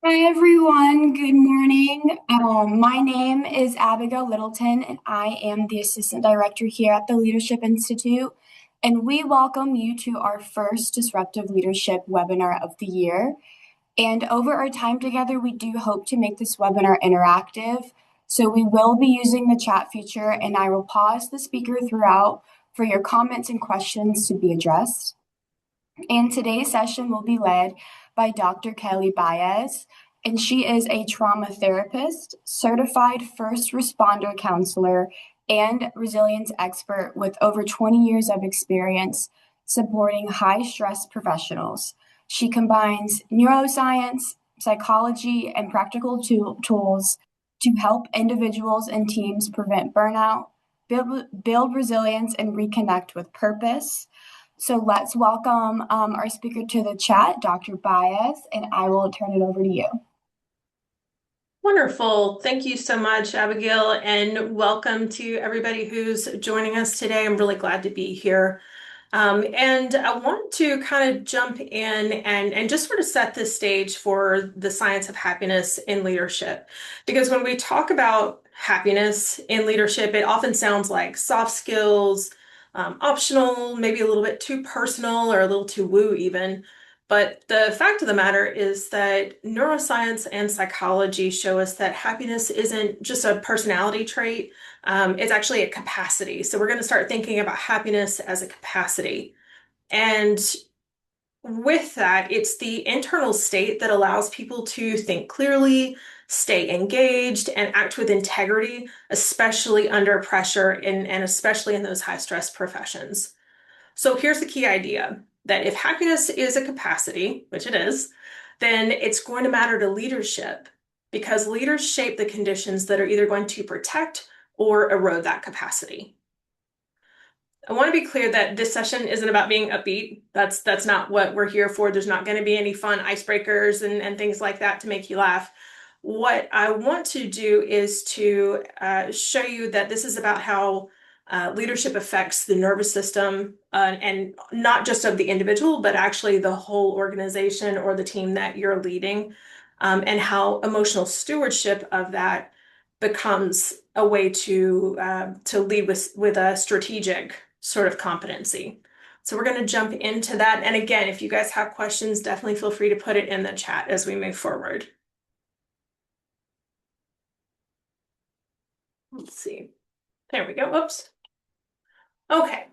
Hi everyone, good morning. My name is Abigail Littleton, and I am the Assistant Director here at the Leadership Institute. And we welcome you to our first Disruptive Leadership webinar of the year. And over our time together, we do hope to make this webinar interactive. So we will be using the chat feature, and I will pause the speaker throughout for your comments and questions to be addressed. And today's session will be led by Dr. Kelly Baez, and she is a trauma therapist, certified first responder counselor, and resilience expert with over 20 years of experience supporting high stress professionals. She combines neuroscience, psychology, and practical tools to help individuals and teams prevent burnout, build resilience, and reconnect with purpose. So let's welcome our speaker to the chat, Dr. Baez, and I will turn it over to you. Wonderful. Thank you so much, Abigail, and welcome to everybody who's joining us today. I'm really glad to be here. And I want to kind of jump in and just sort of set the stage for the science of happiness in leadership. Because when we talk about happiness in leadership, it often sounds like soft skills, optional, maybe a little bit too personal or a little too woo even. But the fact of the matter is that neuroscience and psychology show us that happiness isn't just a personality trait. It's actually a capacity. So we're going to start thinking about happiness as a capacity. And with that, it's the internal state that allows people to think clearly, stay engaged, and act with integrity, especially under pressure and especially in those high stress professions. So here's the key idea that if happiness is a capacity, which it is, then it's going to matter to leadership because leaders shape the conditions that are either going to protect or erode that capacity. I want to be clear that this session isn't about being upbeat. That's not what we're here for. There's not going to be any fun icebreakers and things like that to make you laugh. What I want to do is to show you that this is about how leadership affects the nervous system and not just of the individual, but actually the whole organization or the team that you're leading, and how emotional stewardship of that becomes a way to lead with a strategic sort of competency. So we're going to jump into that. And again, if you guys have questions, definitely feel free to put it in the chat as we move forward. Let's see. There we go. Oops. Okay.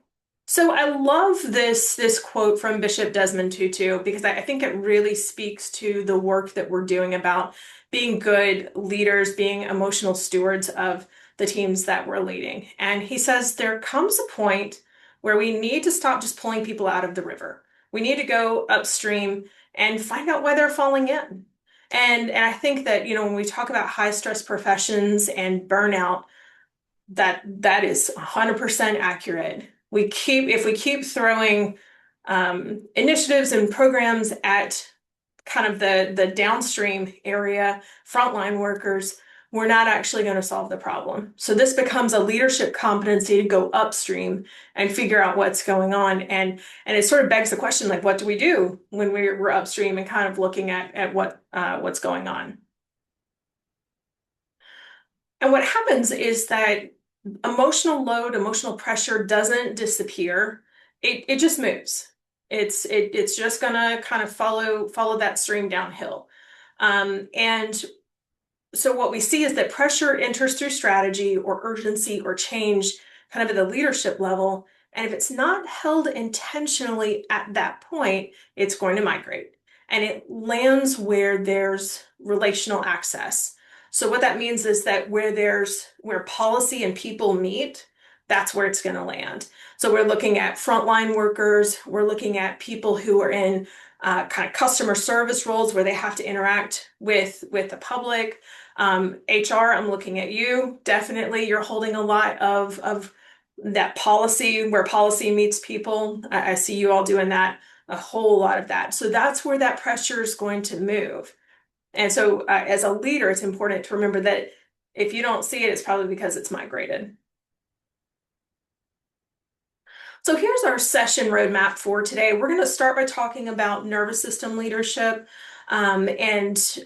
So I love this quote from Bishop Desmond Tutu because I think it really speaks to the work that we're doing about being good leaders, being emotional stewards of the teams that we're leading. And he says there comes a point where we need to stop just pulling people out of the river. We need to go upstream and find out why they're falling in. And I think that, when we talk about high stress professions and burnout, that is 100% accurate. If we keep throwing initiatives and programs at kind of the downstream area, frontline workers, we're not actually going to solve the problem. So this becomes a leadership competency to go upstream and figure out what's going on. And it sort of begs the question, like, what do we do when we're upstream and kind of looking at what's going on? And what happens is that emotional load, emotional pressure doesn't disappear. It just moves. It's just gonna kind of follow that stream downhill. And so what we see is that pressure enters through strategy or urgency or change kind of at the leadership level. And if it's not held intentionally at that point, it's going to migrate. And it lands where there's relational access. So what that means is that where policy and people meet, that's where it's going to land. So we're looking at frontline workers, we're looking at people who are in kind of customer service roles where they have to interact with the public. HR, I'm looking at you. Definitely, you're holding a lot of that policy where policy meets people. I see you all doing that, a whole lot of that. So that's where that pressure is going to move. And so as a leader, it's important to remember that if you don't see it, it's probably because it's migrated. So here's our session roadmap for today. We're going to start by talking about nervous system leadership. And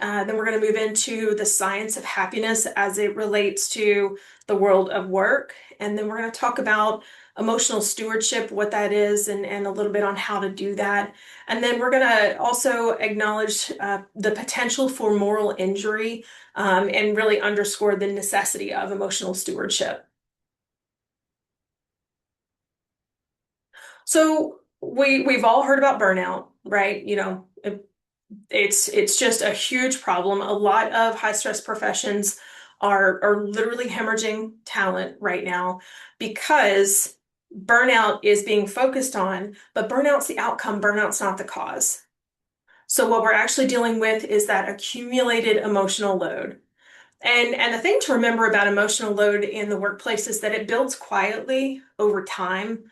then we're going to move into the science of happiness as it relates to the world of work. And then we're going to talk about emotional stewardship, what that is, and a little bit on how to do that. And then we're going to also acknowledge the potential for moral injury and really underscore the necessity of emotional stewardship. So we've all heard about burnout, right? It's just a huge problem. A lot of high stress professions are literally hemorrhaging talent right now because burnout is being focused on, but burnout's the outcome, burnout's not the cause. So what we're actually dealing with is that accumulated emotional load. And the thing to remember about emotional load in the workplace is that it builds quietly over time,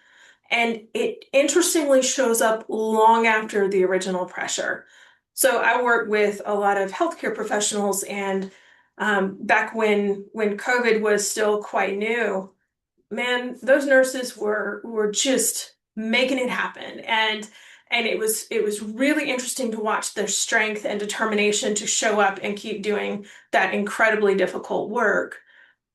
and it interestingly shows up long after the original pressure. So I work with a lot of healthcare professionals, and back when COVID was still quite new, man, those nurses were just making it happen. And it was really interesting to watch their strength and determination to show up and keep doing that incredibly difficult work.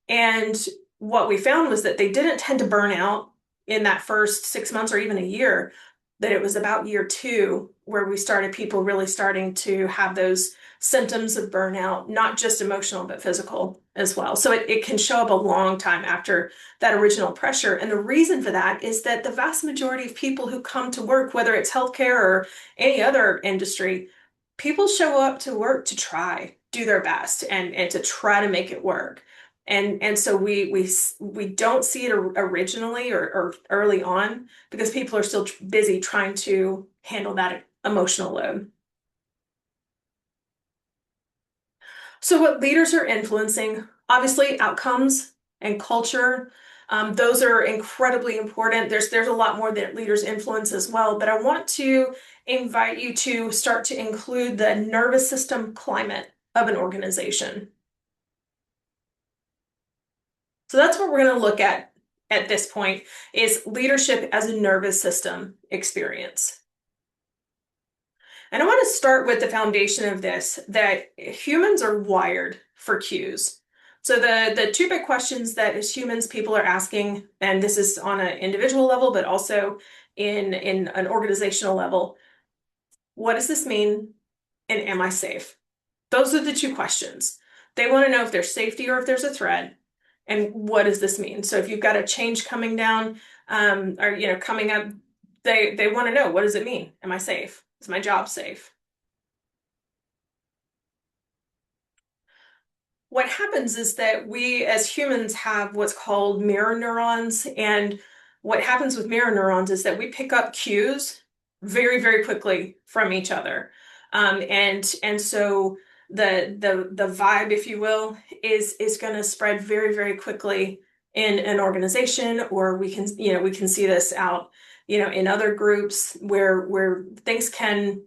And what we found was that they didn't tend to burn out in that first 6 months or even a year, that it was about year two where we started people really starting to have those symptoms of burnout, not just emotional, but physical as well. So it can show up a long time after that original pressure. And the reason for that is that the vast majority of people who come to work, whether it's healthcare or any other industry, people show up to work to try, do their best, and to try to make it work. And so we don't see it originally or early on because people are still busy trying to handle that emotional load. So what leaders are influencing, obviously outcomes and culture, those are incredibly important. There's a lot more that leaders influence as well, but I want to invite you to start to include the nervous system climate of an organization. So that's what we're going to look at this point is leadership as a nervous system experience. And I want to start with the foundation of this, that humans are wired for cues. So the two big questions that as humans people are asking, and this is on an individual level, but also in an organizational level, what does this mean? And am I safe? Those are the two questions. They want to know if there's safety or if there's a threat. And what does this mean? So if you've got a change coming down, or coming up, they want to know, what does it mean? Am I safe? Is my job safe? What happens is that we as humans have what's called mirror neurons. And what happens with mirror neurons is that we pick up cues very, very quickly from each other. And so the vibe, if you will, is going to spread very, very quickly in an organization, or we can see this out, in other groups where things can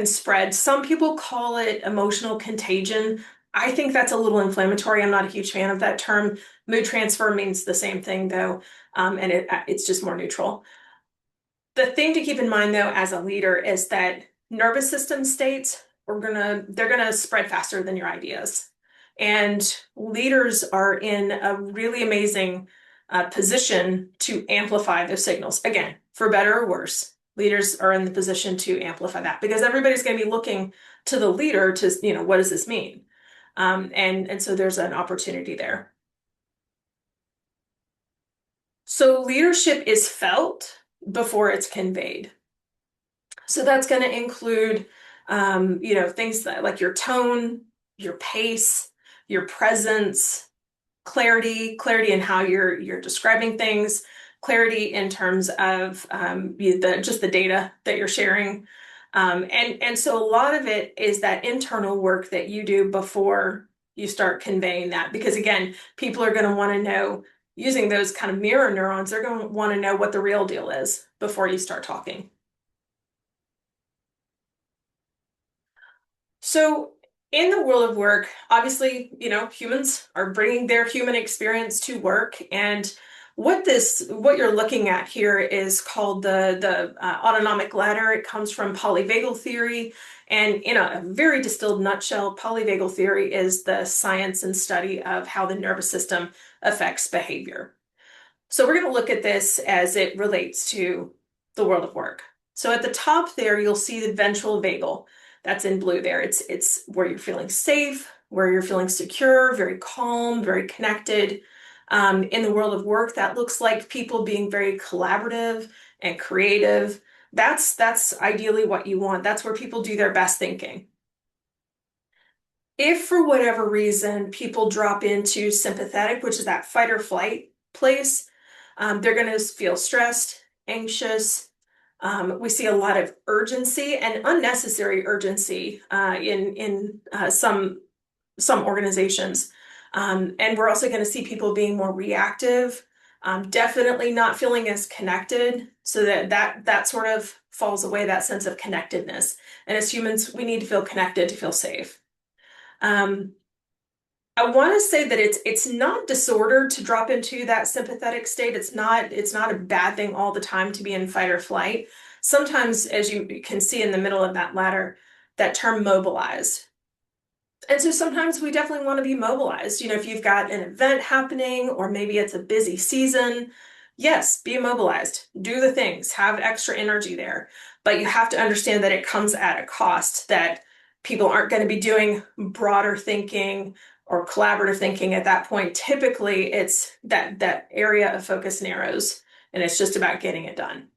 spread. Some people call it emotional contagion. I think that's a little inflammatory. I'm not a huge fan of that term. Mood transfer means the same thing, though, and it's just more neutral. The thing to keep in mind, though, as a leader is that nervous system states they're gonna spread faster than your ideas. And leaders are in a really amazing position to amplify those signals. Again, for better or worse, leaders are in the position to amplify that because everybody's going to be looking to the leader to, what does this mean? And so there's an opportunity there. So leadership is felt before it's conveyed. So that's going to include, things like your tone, your pace, your presence, clarity in how you're describing things, clarity in terms of just the data that you're sharing. And so a lot of it is that internal work that you do before you start conveying that. Because again, people are going to want to know, using those kind of mirror neurons, they're going to want to know what the real deal is before you start talking. So in the world of work, obviously, humans are bringing their human experience to work. And What you're looking at here is called the autonomic ladder. It comes from polyvagal theory, and in a very distilled nutshell, polyvagal theory is the science and study of how the nervous system affects behavior. So we're going to look at this as it relates to the world of work. So at the top there, you'll see the ventral vagal. That's in blue there. It's where you're feeling safe, where you're feeling secure, very calm, very connected. In the world of work, that looks like people being very collaborative and creative. That's ideally what you want. That's where people do their best thinking. If for whatever reason people drop into sympathetic, which is that fight or flight place, they're going to feel stressed, anxious. We see a lot of urgency and unnecessary urgency in some organizations, and we're also going to see people being more reactive, definitely not feeling as connected. So that sort of falls away, that sense of connectedness. And as humans, we need to feel connected to feel safe. Um, I want to say that it's not disordered to drop into that sympathetic state. It's not a bad thing all the time to be in fight or flight. Sometimes, as you can see in the middle of that ladder, that term mobilized. And so sometimes we definitely want to be mobilized. If you've got an event happening or maybe it's a busy season, yes, be mobilized, do the things, have extra energy there. But you have to understand that it comes at a cost, that people aren't going to be doing broader thinking or collaborative thinking at that point. Typically, it's that area of focus narrows and it's just about getting it done.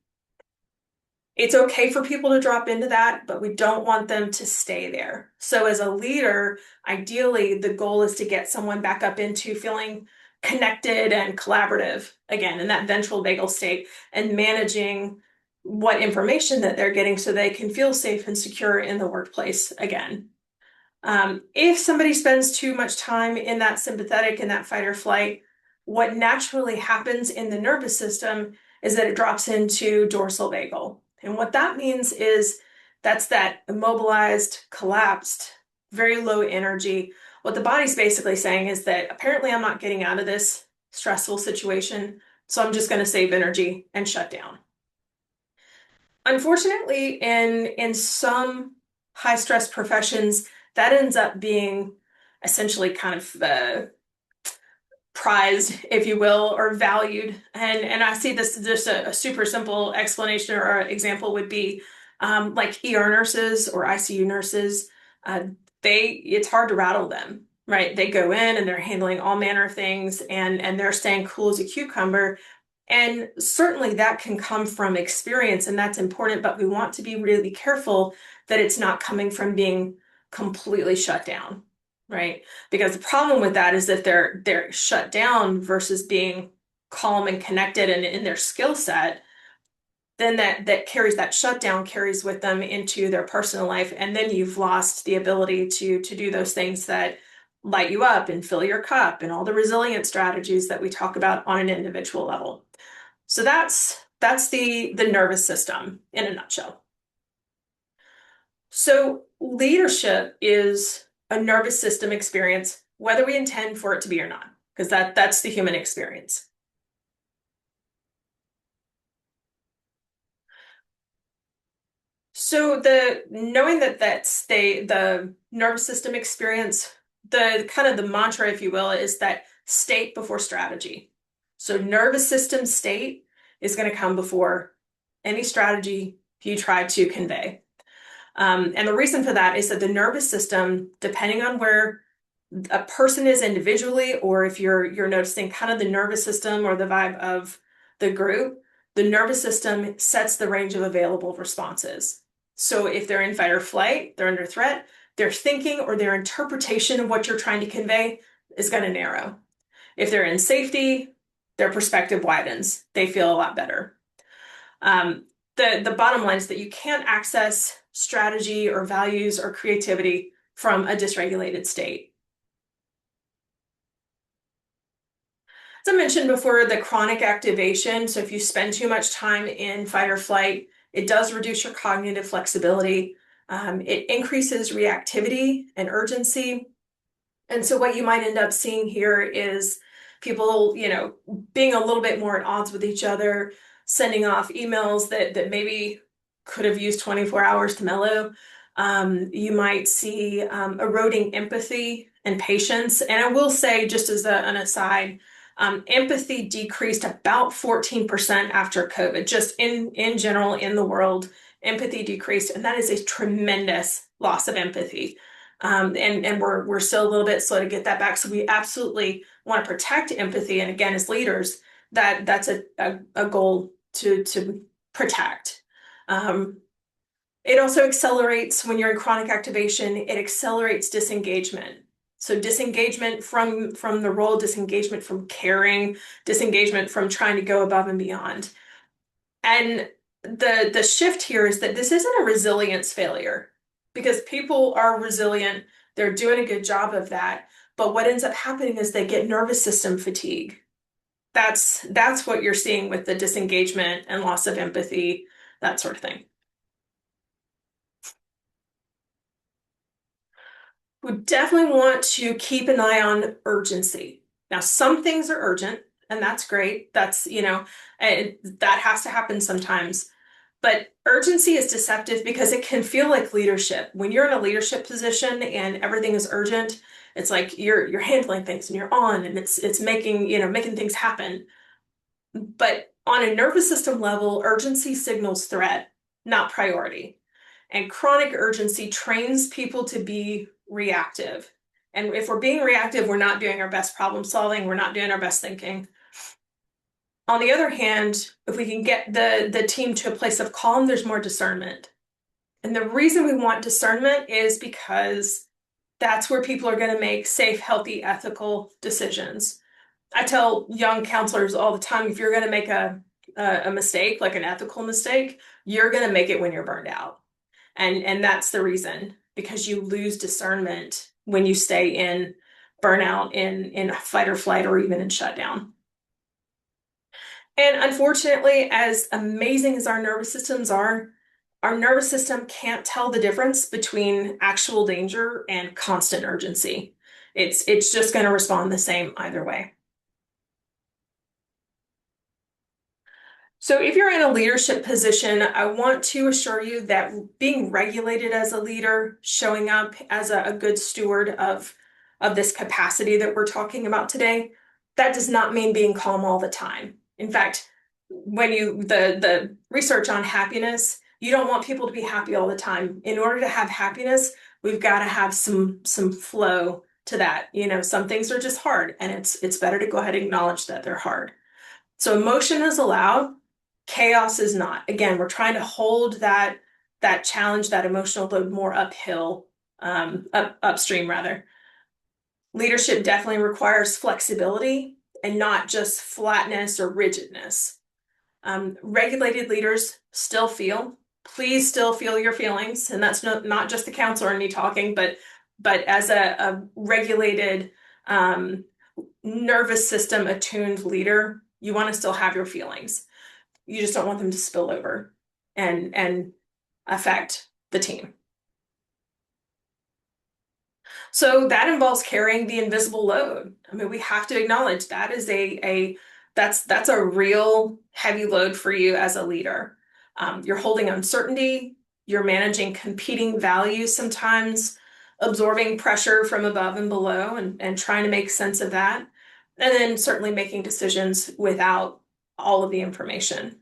It's okay for people to drop into that, but we don't want them to stay there. So as a leader, ideally, the goal is to get someone back up into feeling connected and collaborative again in that ventral vagal state, and managing what information that they're getting so they can feel safe and secure in the workplace again. If somebody spends too much time in that sympathetic and that fight or flight, what naturally happens in the nervous system is that it drops into dorsal vagal. And what that means is that's that immobilized, collapsed, very low energy. What the body's basically saying is that apparently I'm not getting out of this stressful situation, so I'm just going to save energy and shut down. Unfortunately, in some high stress professions, that ends up being essentially kind of prized, if you will, or valued. And I see this just a super simple explanation or example would be like ER nurses or ICU nurses. Uh, it's hard to rattle them, right? They go in and they're handling all manner of things, and they're staying cool as a cucumber. And certainly that can come from experience, and that's important, but we want to be really careful that it's not coming from being completely shut down, right? Because the problem with that is that they're shut down versus being calm and connected and in their skill set, then that carries, that shutdown carries with them into their personal life, and then you've lost the ability to do those things that light you up and fill your cup and all the resilient strategies that we talk about on an individual level. So that's the nervous system in a nutshell. So leadership is a nervous system experience, whether we intend for it to be or not, because that's the human experience. So the knowing that that's the nervous system experience, the kind of the mantra, if you will, is that state before strategy. So nervous system state is going to come before any strategy you try to convey. And the reason for that is that the nervous system, depending on where a person is individually, or if you're noticing kind of the nervous system or the vibe of the group, the nervous system sets the range of available responses. So if they're in fight or flight, they're under threat, their thinking or their interpretation of what you're trying to convey is going to narrow. If they're in safety, their perspective widens. They feel a lot better. The bottom line is that you can't access strategy or values or creativity from a dysregulated state. As I mentioned before, the chronic activation, so if you spend too much time in fight or flight, it does reduce your cognitive flexibility. It increases reactivity and urgency. And so what you might end up seeing here is people, being a little bit more at odds with each other, sending off emails that maybe could have used 24 hours to mellow. You might see eroding empathy and patience. And I will say, just as an aside, empathy decreased about 14% after COVID, just in general in the world, empathy decreased, and that is a tremendous loss of empathy. And we're still a little bit slow to get that back. So we absolutely want to protect empathy. And again, as leaders, that's a goal to protect. It also accelerates when you're in chronic activation, it accelerates disengagement. So disengagement from the role, disengagement from caring, disengagement from trying to go above and beyond. And the shift here is that this isn't a resilience failure because people are resilient, they're doing a good job of that. But what ends up happening is they get nervous system fatigue. That's what you're seeing with the disengagement and loss of empathy, that sort of thing. We definitely want to keep an eye on urgency. Now, some things are urgent, and that's great. That has to happen sometimes. But urgency is deceptive because it can feel like leadership. When you're in a leadership position and everything is urgent, it's like you're handling things and you're on and it's making things happen. But on a nervous system level, urgency signals threat, not priority. And chronic urgency trains people to be reactive. And if we're being reactive, we're not doing our best problem solving, we're not doing our best thinking. On the other hand, if we can get the team to a place of calm, there's more discernment. And the reason we want discernment is because that's where people are going to make safe, healthy, ethical decisions. I tell young counselors all the time, if you're going to make a mistake, like an ethical mistake, you're going to make it when you're burned out. And that's the reason, because you lose discernment when you stay in burnout, in fight or flight, or even in shutdown. And unfortunately, as amazing as our nervous systems are, our nervous system can't tell the difference between actual danger and constant urgency. It's just going to respond the same either way. So if you're in a leadership position, I want to assure you that being regulated as a leader, showing up as a good steward of this capacity that we're talking about today, that does not mean being calm all the time. In fact, the research on happiness, you don't want people to be happy all the time. In order to have happiness, we've got to have some flow to that. Some things are just hard, and it's better to go ahead and acknowledge that they're hard. So emotion is allowed, chaos is not. Again, we're trying to hold that challenge, that emotional load more uphill, upstream rather. Leadership definitely requires flexibility and not just flatness or rigidness. Regulated leaders still feel. Please still feel your feelings, and that's not just the counselor and me talking, but as a regulated, nervous system attuned leader, you want to still have your feelings. You just don't want them to spill over and affect the team. So that involves carrying the invisible load. I mean, we have to acknowledge that is that's a real heavy load for you as a leader. You're holding uncertainty, you're managing competing values sometimes, absorbing pressure from above and below and trying to make sense of that. And then certainly making decisions without all of the information.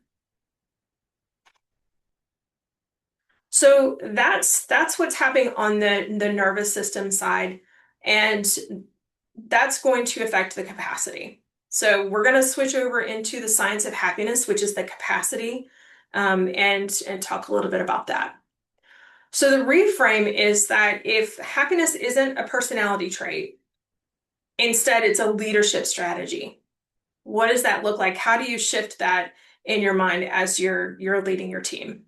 So that's what's happening on the nervous system side, and that's going to affect the capacity. So we're going to switch over into the science of happiness, which is the capacity, and talk a little bit about that. So the reframe is that if happiness isn't a personality trait, instead it's a leadership strategy. What does that look like? How do you shift that in your mind as you're leading your team?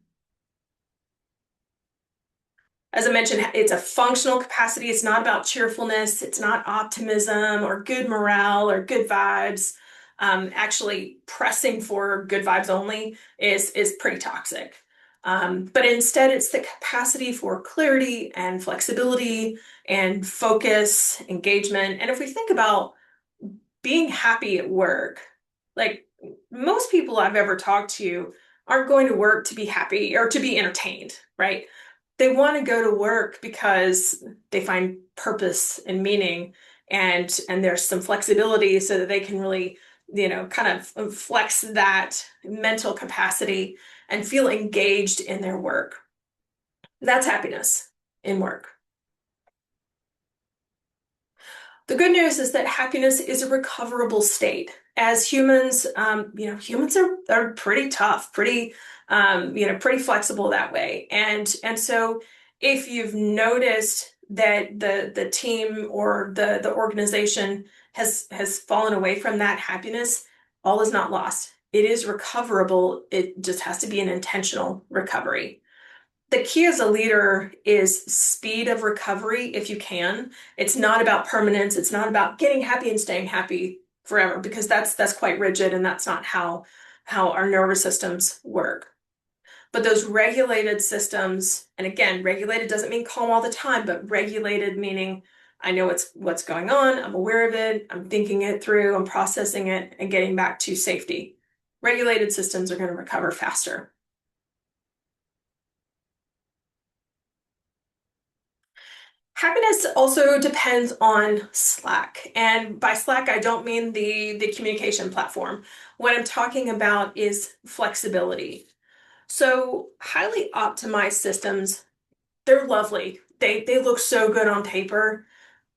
As I mentioned, it's a functional capacity. It's not about cheerfulness. It's not optimism or good morale or good vibes. Actually, pressing for good vibes only is pretty toxic. But instead, it's the capacity for clarity and flexibility and focus, engagement. And if we think about being happy at work, like most people I've ever talked to aren't going to work to be happy or to be entertained, right? They want to go to work because they find purpose and meaning, and there's some flexibility so that they can really, kind of flex that mental capacity and feel engaged in their work. That's happiness in work. The good news is that happiness is a recoverable state. As humans, humans are pretty tough, pretty flexible that way. And so if you've noticed that the team or the organization has fallen away from that happiness, all is not lost. It is recoverable. It just has to be an intentional recovery. The key as a leader is speed of recovery if you can. It's not about permanence. It's not about getting happy and staying happy forever, because that's quite rigid, and that's not how our nervous systems work. But those regulated systems, and again, regulated doesn't mean calm all the time, but regulated meaning I know what's going on, I'm aware of it, I'm thinking it through, I'm processing it, and getting back to safety. Regulated systems are going to recover faster. Happiness also depends on Slack. And by Slack, I don't mean the communication platform. What I'm talking about is flexibility. So highly optimized systems, they're lovely. They look so good on paper,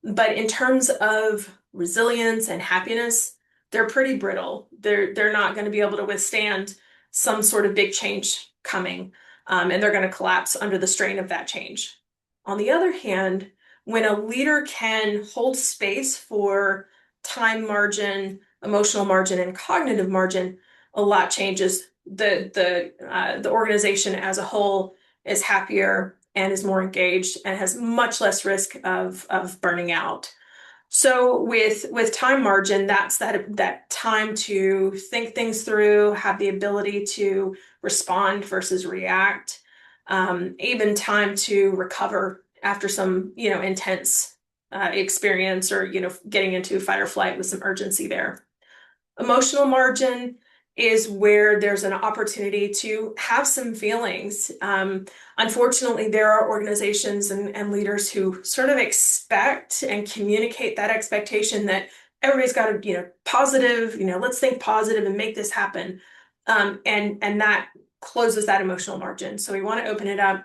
but in terms of resilience and happiness, they're pretty brittle. They're not going to be able to withstand some sort of big change coming, and they're going to collapse under the strain of that change. On the other hand, when a leader can hold space for time margin, emotional margin, and cognitive margin, a lot changes. The organization as a whole is happier and is more engaged and has much less risk of burning out. So with time margin, that's that time to think things through, have the ability to respond versus react, even time to recover after some intense experience, or getting into fight or flight with some urgency there. Emotional margin is where there's an opportunity to have some feelings. Unfortunately, there are organizations and leaders who sort of expect and communicate that expectation that everybody's got to, positive, let's think positive and make this happen. And that closes that emotional margin. So we want to open it up.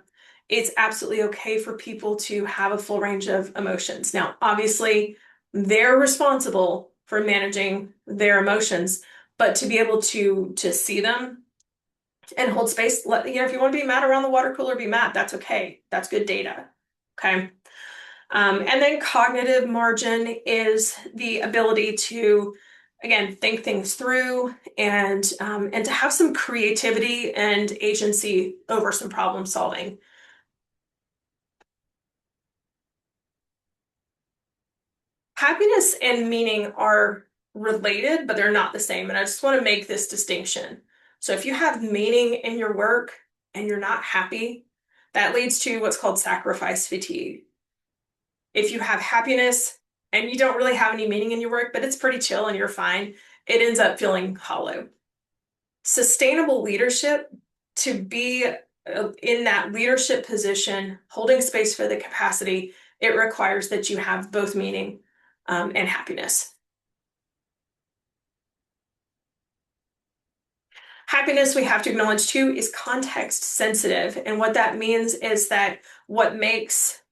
It's absolutely okay for people to have a full range of emotions. Now, obviously, they're responsible for managing their emotions, but to be able to see them and hold space, if you want to be mad around the water cooler, be mad. That's okay. That's good data. Okay. And then cognitive margin is the ability to, again, think things through, and to have some creativity and agency over some problem solving. Happiness and meaning are related, but they're not the same. And I just want to make this distinction. So if you have meaning in your work and you're not happy, that leads to what's called sacrifice fatigue. If you have happiness and you don't really have any meaning in your work, but it's pretty chill and you're fine, it ends up feeling hollow. Sustainable leadership, to be in that leadership position, holding space for the capacity, it requires that you have both meaning and happiness. Happiness, we have to acknowledge too, is context sensitive. And what that means is that what makes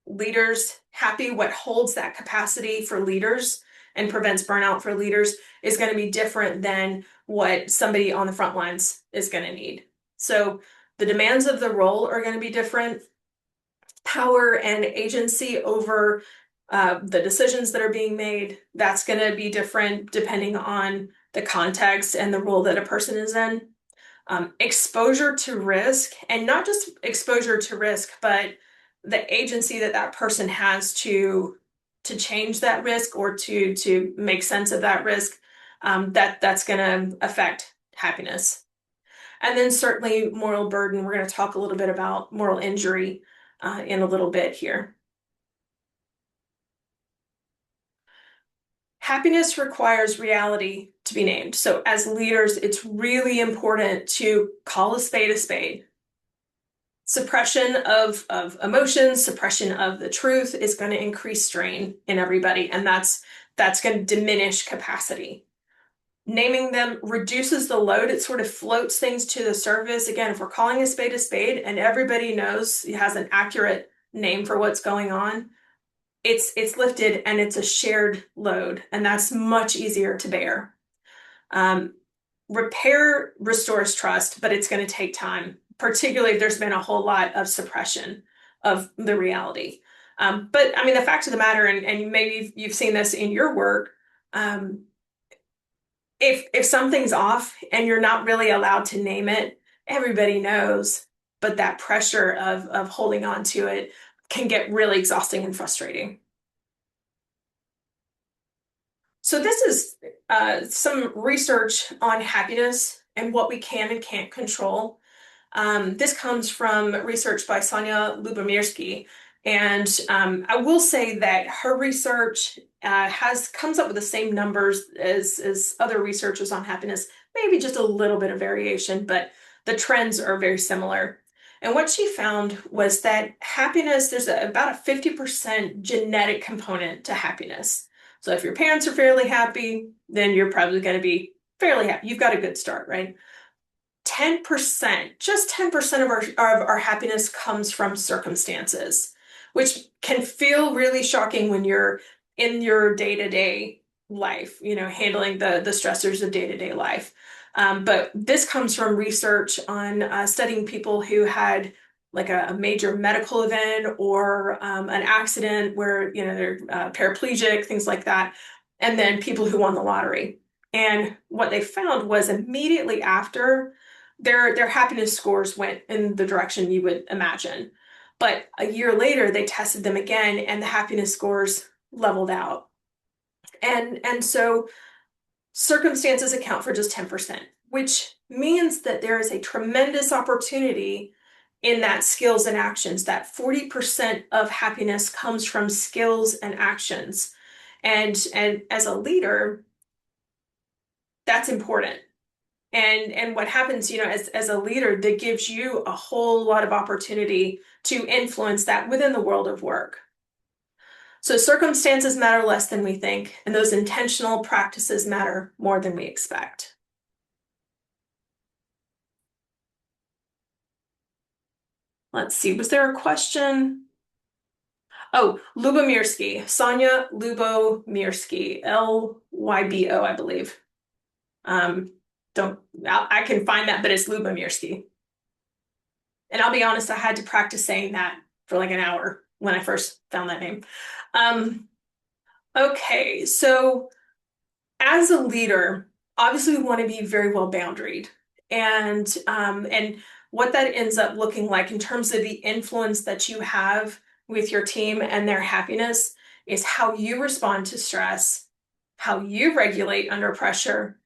leaders happy, what holds that capacity for leaders and prevents burnout for leaders, is going to be different than what somebody on the front lines is going to need. So the demands of the role are going to be different. Power and agency over the decisions that are being made, that's going to be different depending on the context and the role that a person is in. Exposure to risk, and not just exposure to risk, but the agency that that person has to change that risk, or to make sense of that risk, that's going to affect happiness. And then certainly moral burden. We're going to talk a little bit about moral injury in a little bit here. Happiness requires reality to be named. So as leaders, it's really important to call a spade a spade. Suppression of emotions, suppression of the truth is going to increase strain in everybody, and that's going to diminish capacity. Naming them reduces the load. It sort of floats things to the surface. Again, if we're calling a spade and everybody knows it has an accurate name for what's going on, it's lifted and it's a shared load, and that's much easier to bear. Um, Repair restores trust, but it's going to take time, particularly if there's been a whole lot of suppression of the reality. But I mean, the fact of the matter, and maybe you've seen this in your work, um, if something's off and you're not really allowed to name it, everybody knows, but that pressure of holding on to it can get really exhausting and frustrating. So this is some research on happiness and what we can and can't control. This comes from research by Sonia Lubomirsky, and I will say that her research comes up with the same numbers as other researchers on happiness, maybe just a little bit of variation, but the trends are very similar. And what she found was that happiness, there's about a 50% genetic component to happiness. So if your parents are fairly happy, then you're probably going to be fairly happy. You've got a good start, right? 10%, just 10% of our happiness comes from circumstances, which can feel really shocking when you're in your day-to-day life, handling the stressors of day-to-day life. But this comes from research on studying people who had like a major medical event or an accident where, they're paraplegic, things like that, and then people who won the lottery. And what they found was immediately after, their happiness scores went in the direction you would imagine. But a year later, they tested them again, and the happiness scores leveled out. And so circumstances account for just 10%, which means that there is a tremendous opportunity in that skills and actions. That 40% of happiness comes from skills and actions. And as a leader, that's important. And what happens, as a leader, that gives you a whole lot of opportunity to influence that within the world of work. So circumstances matter less than we think, and those intentional practices matter more than we expect. Let's see, was there a question? Oh, Lubomirsky, Sonia Lubomirsky, Lybo, I believe. I can find that, but it's Lubomirsky. And I'll be honest, I had to practice saying that for like an hour when I first found that name. Okay, so as a leader, obviously we want to be very well boundaried. And what that ends up looking like in terms of the influence that you have with your team and their happiness is how you respond to stress, how you regulate under pressure,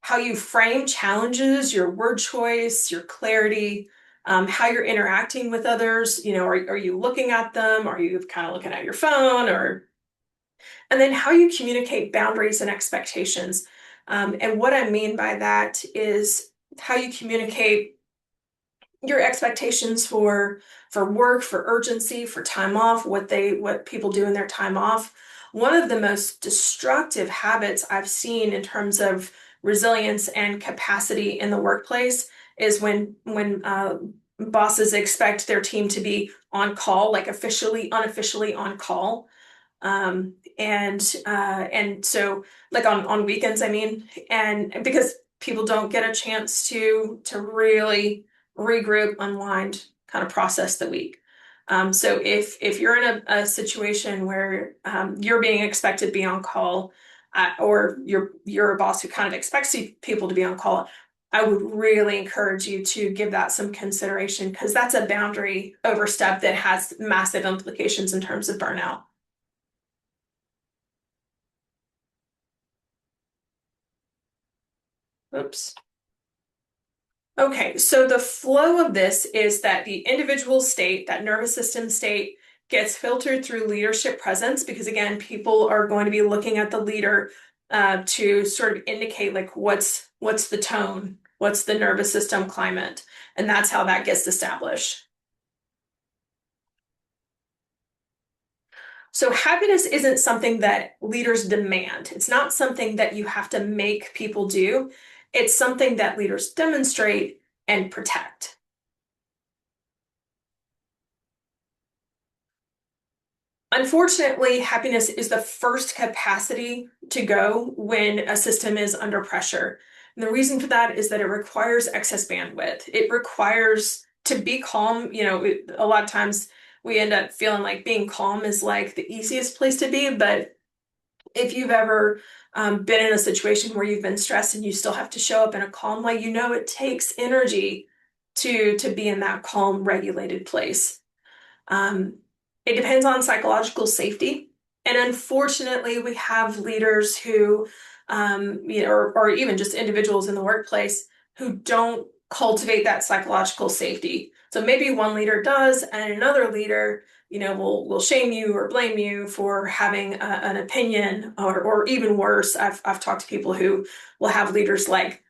how you frame challenges, your word choice, your clarity, how you're interacting with others. Are you looking at them? Are you kind of looking at your phone? And then how you communicate boundaries and expectations. And what I mean by that is how you communicate your expectations for work, for urgency, for time off, what people do in their time off. One of the most destructive habits I've seen in terms of resilience and capacity in the workplace is when bosses expect their team to be on call, like unofficially on call. And so like on weekends, I mean, and because people don't get a chance to really regroup, unwind, kind of process the week. So if you're in a situation where you're being expected to be on call, or you're a boss who kind of expects people to be on call, I would really encourage you to give that some consideration, because that's a boundary overstep that has massive implications in terms of burnout. Oops. Okay, so the flow of this is that the individual state, that nervous system state, gets filtered through leadership presence, because again, people are going to be looking at the leader to sort of indicate like what's the tone, what's the nervous system climate, and that's how that gets established. So happiness isn't something that leaders demand. It's not something that you have to make people do. It's something that leaders demonstrate and protect. Unfortunately, happiness is the first capacity to go when a system is under pressure. And the reason for that is that it requires excess bandwidth. It requires to be calm. A lot of times we end up feeling like being calm is like the easiest place to be. But if you've ever been in a situation where you've been stressed and you still have to show up in a calm way, you know it takes energy to be in that calm, regulated place. Um, it depends on psychological safety. And unfortunately, we have leaders who, or even just individuals in the workplace who don't cultivate that psychological safety. So maybe one leader does, and another leader, will shame you or blame you for having an opinion, or even worse. I've talked to people who will have leaders like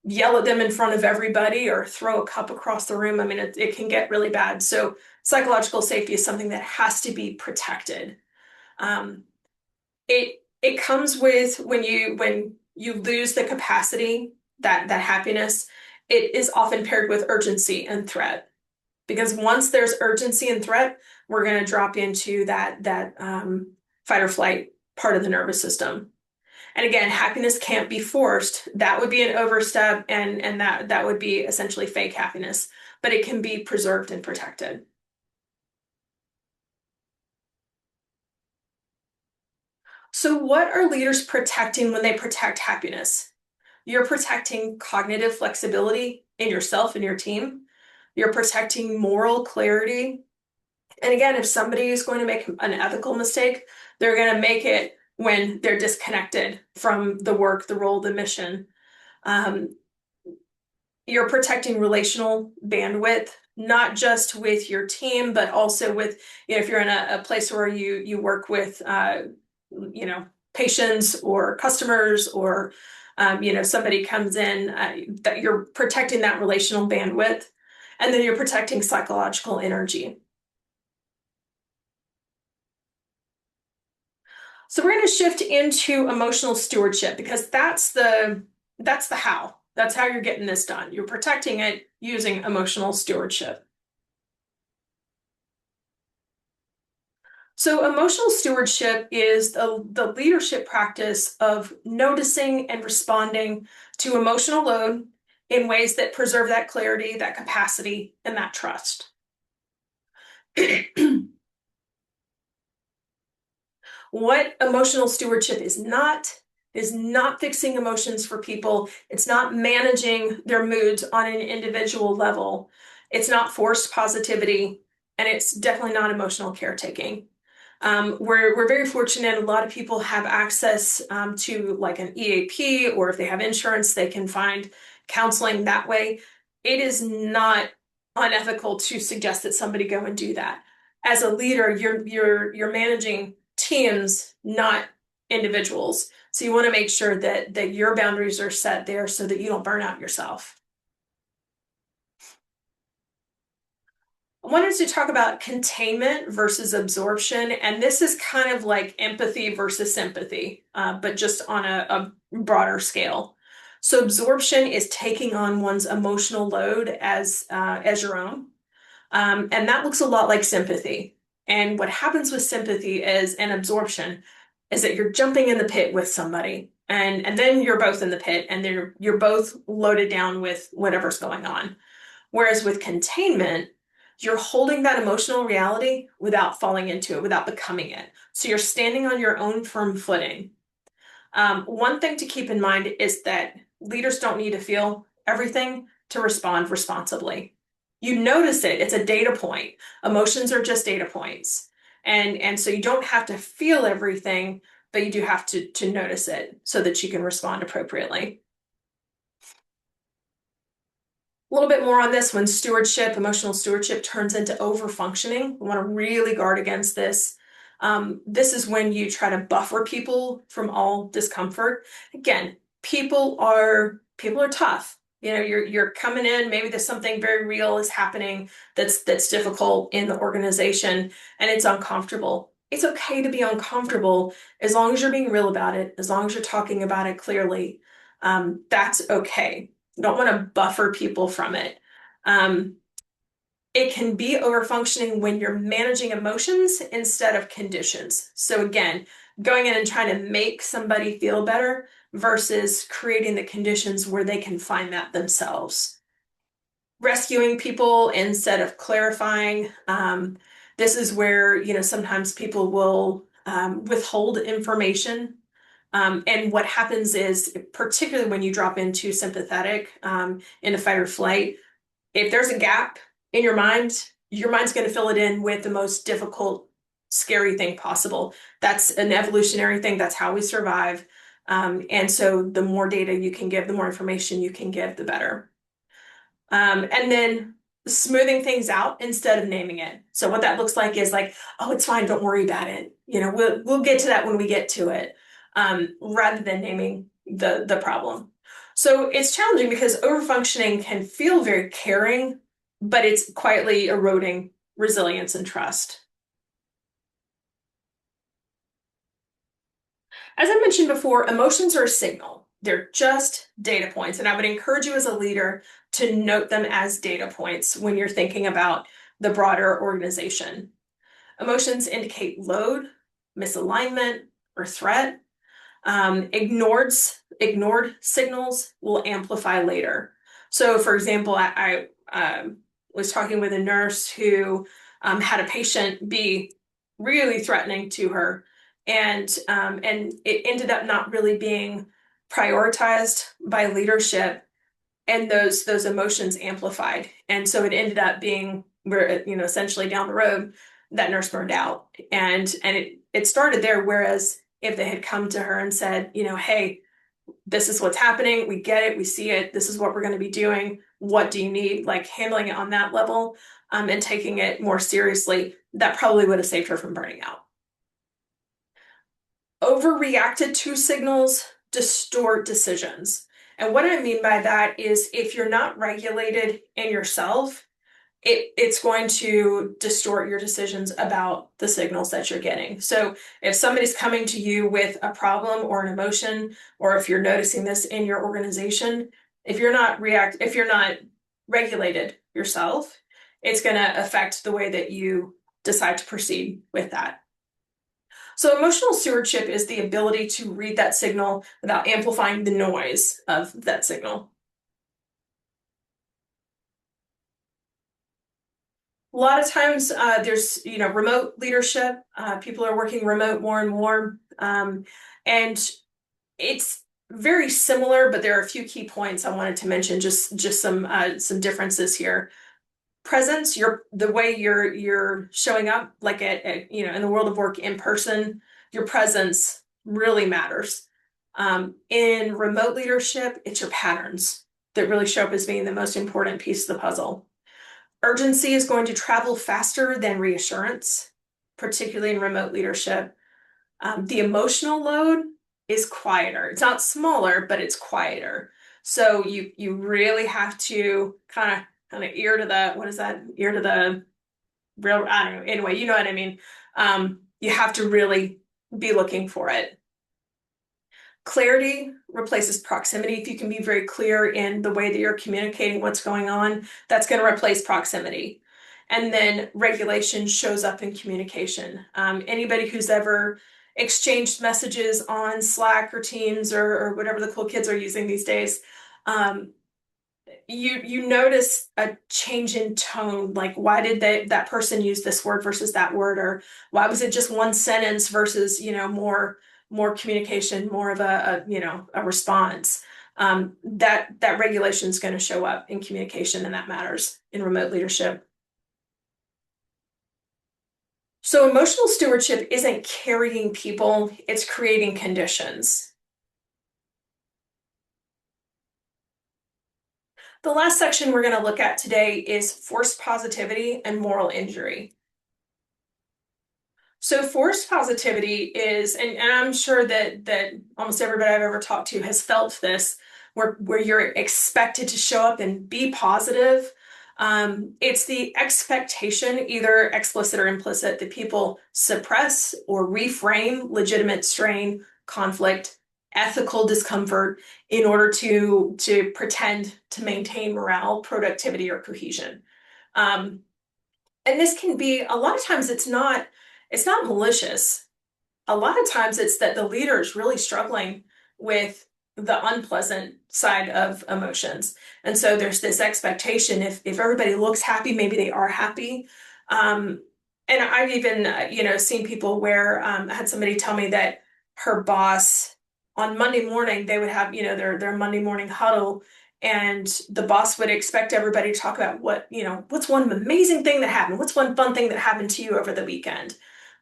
yell at them in front of everybody or throw a cup across the room. I mean, it can get really bad. So psychological safety is something that has to be protected. Um, it comes with when you lose the capacity, that happiness, it is often paired with urgency and threat. Because once there's urgency and threat, we're going to drop into that fight or flight part of the nervous system. And again, happiness can't be forced. That would be an overstep, and that would be essentially fake happiness, but it can be preserved and protected. So what are leaders protecting when they protect happiness? You're protecting cognitive flexibility in yourself and your team. You're protecting moral clarity. And again, if somebody is going to make an ethical mistake, they're going to make it when they're disconnected from the work, the role, the mission. Um, you're protecting relational bandwidth, not just with your team, but also with, if you're in a place where you work with, patients or customers, or, somebody comes in, that you're protecting that relational bandwidth, and then you're protecting psychological energy. So we're going to shift into emotional stewardship because that's the how. That's how you're getting this done. You're protecting it using emotional stewardship. So emotional stewardship is the leadership practice of noticing and responding to emotional load in ways that preserve that clarity, that capacity, and that trust. What emotional stewardship is not fixing emotions for people. It's not managing their moods on an individual level. It's not forced positivity, and it's definitely not emotional caretaking. We're very fortunate. A lot of people have access to like an EAP, or if they have insurance, they can find counseling that way. It is not unethical to suggest that somebody go and do that. As a leader, you're managing teams, not individuals. So you want to make sure that your boundaries are set there so that you don't burn out yourself. I wanted to talk about containment versus absorption, and this is kind of like empathy versus sympathy, but just on a broader scale. So absorption is taking on one's emotional load as your own, and that looks a lot like sympathy. And what happens with sympathy is an absorption is that you're jumping in the pit with somebody, and then you're both in the pit, and then you're both loaded down with whatever's going on. Whereas with containment, you're holding that emotional reality without falling into it, without becoming it. So you're standing on your own firm footing. One thing to keep in mind is that leaders don't need to feel everything to respond responsibly. You notice it, it's a data point. Emotions are just data points. And so you don't have to feel everything, but you do have to notice it so that you can respond appropriately. A little bit more on this: when stewardship, emotional stewardship turns into over functioning, we want to really guard against this. This is when you try to buffer people from all discomfort. Again, people are tough. You're coming in, maybe there's something very real is happening that's difficult in the organization and it's uncomfortable. It's okay to be uncomfortable as long as you're being real about it, as long as you're talking about it clearly. That's okay. You don't want to buffer people from it. Um, it can be overfunctioning when you're managing emotions instead of conditions. So again, going in and trying to make somebody feel better versus creating the conditions where they can find that themselves. Rescuing people instead of clarifying. This is where, sometimes people will withhold information. And what happens is, particularly when you drop into sympathetic, into fight or flight, if there's a gap in your mind's going to fill it in with the most difficult, scary thing possible. That's an evolutionary thing. That's how we survive. And so the more data you can give, the more information you can give, the better. And then smoothing things out instead of naming it. So what that looks like is like, oh, it's fine, don't worry about it. We'll get to that when we get to it, rather than naming the problem. So it's challenging because overfunctioning can feel very caring, but it's quietly eroding resilience and trust. As I mentioned before, emotions are a signal. They're just data points, and I would encourage you as a leader to note them as data points when you're thinking about the broader organization. Emotions indicate load, misalignment, or threat. Ignored signals will amplify later. So, for example, I was talking with a nurse who had a patient be really threatening to her, and it ended up not really being prioritized by leadership, and those emotions amplified, and so it ended up being where essentially down the road that nurse burned out, and it started there. Whereas if they had come to her and said, hey, this is what's happening, we get it, we see it, this is what we're going to be doing, what do you need, like handling it on that level, and taking it more seriously, that probably would have saved her from burning out. Overreacted to signals distort decisions. And what I mean by that is if you're not regulated in yourself, it's going to distort your decisions about the signals that you're getting. So if somebody's coming to you with a problem or an emotion, or if you're noticing this in your organization, if you're not regulated yourself, it's going to affect the way that you decide to proceed with that. So emotional stewardship is the ability to read that signal without amplifying the noise of that signal. A lot of times there's remote leadership. People are working remote more and more, and it's very similar, but there are a few key points I wanted to mention. Just some differences here. Presence, the way you're showing up, like in the world of work in person, your presence really matters. In remote leadership, it's your patterns that really show up as being the most important piece of the puzzle. Urgency is going to travel faster than reassurance, particularly in remote leadership. The emotional load is quieter. It's not smaller, but it's quieter. So you really have to kind of ear to the, what is that? Ear to the real, I don't know. Anyway, you know what I mean. You have to really be looking for it. Clarity replaces proximity. If you can be very clear in the way that you're communicating what's going on, that's going to replace proximity. And then regulation shows up in communication. Anybody who's ever exchanged messages on Slack or Teams or whatever the cool kids are using these days, you notice a change in tone. Like, why did that person use this word versus that word, or why was it just one sentence versus more communication, more of a response. That regulation is going to show up in communication, and that matters in remote leadership. So emotional stewardship isn't carrying people, it's creating conditions. The last section we're going to look at today is forced positivity and moral injury. So forced positivity is, and I'm sure that almost everybody I've ever talked to has felt this, where you're expected to show up and be positive. It's the expectation, either explicit or implicit, that people suppress or reframe legitimate strain, conflict, ethical discomfort in order to pretend to maintain morale, productivity, or cohesion. Um, and this can be, a lot of times it's not malicious. A lot of times it's that the leader is really struggling with the unpleasant side of emotions. And so there's this expectation, if everybody looks happy, maybe they are happy. Um, and I've even seen people where I had somebody tell me that her boss on Monday morning, they would have, their Monday morning huddle, and the boss would expect everybody to talk about what's one amazing thing that happened? What's one fun thing that happened to you over the weekend?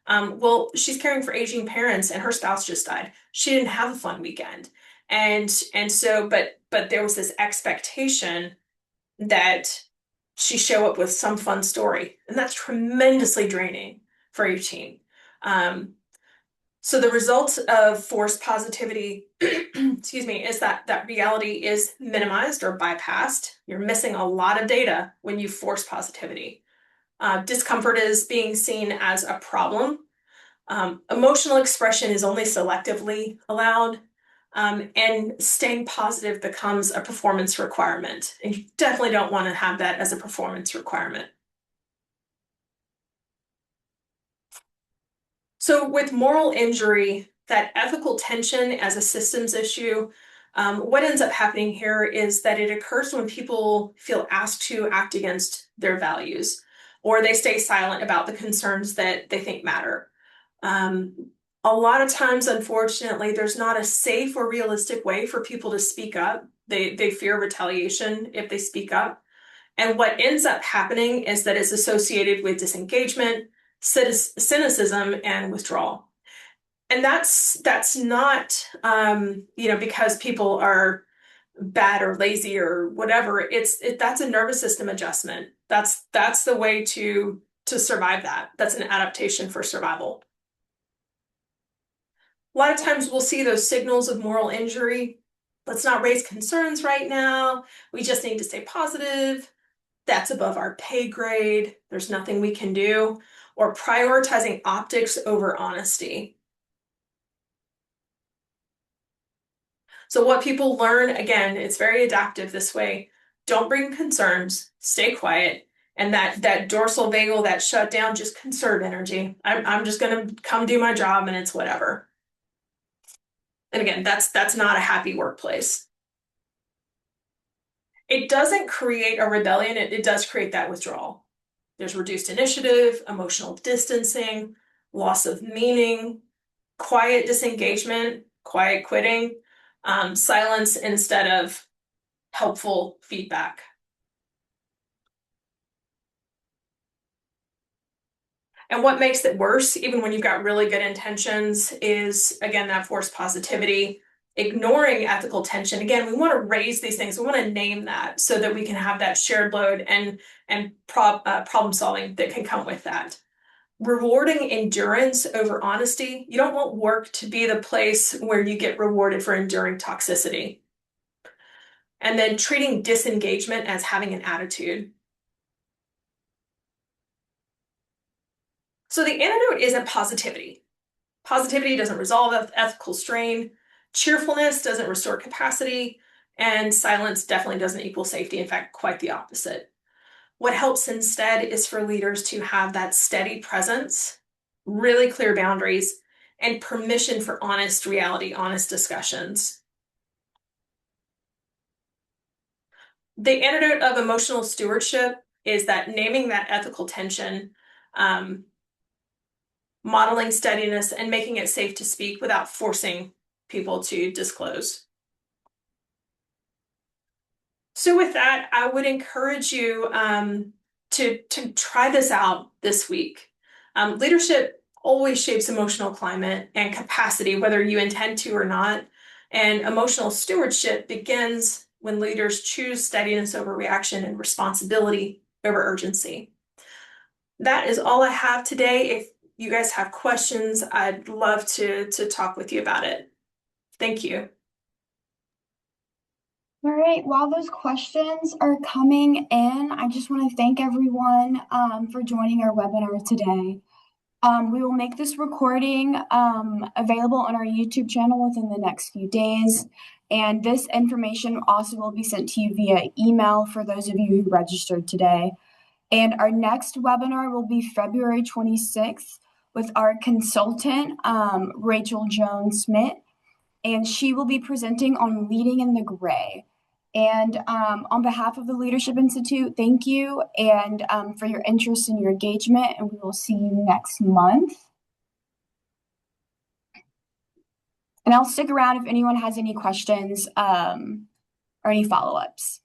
Well, she's caring for aging parents and her spouse just died. She didn't have a fun weekend. And so, but there was this expectation that she show up with some fun story. And that's tremendously draining for your team. Um, so the result of forced positivity, excuse me, is that reality is minimized or bypassed. You're missing a lot of data when you force positivity. Discomfort is being seen as a problem. Emotional expression is only selectively allowed, and staying positive becomes a performance requirement. And you definitely don't want to have that as a performance requirement. So with moral injury, that ethical tension as a systems issue, what ends up happening here is that it occurs when people feel asked to act against their values, or they stay silent about the concerns that they think matter. Um, a lot of times, unfortunately, there's not a safe or realistic way for people to speak up. They fear retaliation if they speak up. And what ends up happening is that it's associated with disengagement, cynicism, and withdrawal. And that's not because people are bad or lazy or whatever. That's a nervous system adjustment. That's the way to survive that. That's an adaptation for survival. A lot of times we'll see those signals of moral injury. Let's not raise concerns right now. We just need to stay positive. That's above our pay grade. There's nothing we can do. Or prioritizing optics over honesty. So what people learn, again, it's very adaptive this way. Don't bring concerns, stay quiet, and that dorsal vagal, that shutdown, just conserve energy. I'm just gonna come do my job and it's whatever. And again, that's not a happy workplace. It doesn't create a rebellion, it does create that withdrawal. There's reduced initiative, emotional distancing, loss of meaning, quiet disengagement, quiet quitting, silence instead of helpful feedback. And what makes it worse, even when you've got really good intentions, is again that forced positivity, ignoring ethical tension. Again, we want to raise these things. We want to name that so that we can have that shared load and problem solving that can come with that. Rewarding endurance over honesty. You don't want work to be the place where you get rewarded for enduring toxicity. And then treating disengagement as having an attitude. So the antidote isn't positivity. Positivity doesn't resolve ethical strain. Cheerfulness doesn't restore capacity. And silence definitely doesn't equal safety. In fact, quite the opposite. What helps instead is for leaders to have that steady presence, really clear boundaries, and permission for honest reality, honest discussions. The antidote of emotional stewardship is that naming that ethical tension, um, modeling steadiness, and making it safe to speak without forcing people to disclose. So with that, I would encourage you to try this out this week. Leadership always shapes emotional climate and capacity, whether you intend to or not. And emotional stewardship begins when leaders choose steadiness over reaction and responsibility over urgency. That is all I have today. you guys have questions, I'd love to talk with you about it. Thank you. All right, while those questions are coming in, I just want to thank everyone for joining our webinar today. We will make this recording available on our YouTube channel within the next few days. And this information also will be sent to you via email for those of you who registered today. And our next webinar will be February 26th with our consultant, Rachel Jones-Smith, and she will be presenting on leading in the gray. And on behalf of the Leadership Institute, thank you and for your interest and your engagement, and we will see you next month. And I'll stick around if anyone has any questions or any follow-ups.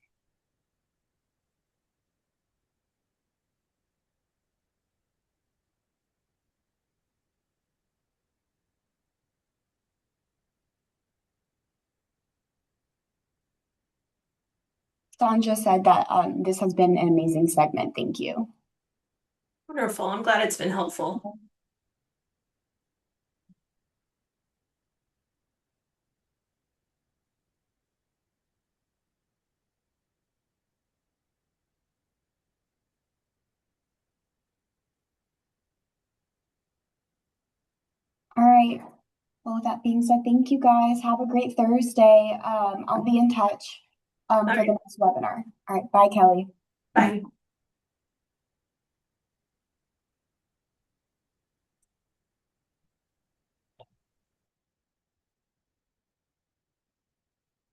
Sandra said that this has been an amazing segment. Thank you. Wonderful. I'm glad it's been helpful. All right. Well, with that being said, thank you guys. Have a great Thursday. I'll be in touch All for the right. next webinar. All right. Bye, Kelly. Bye.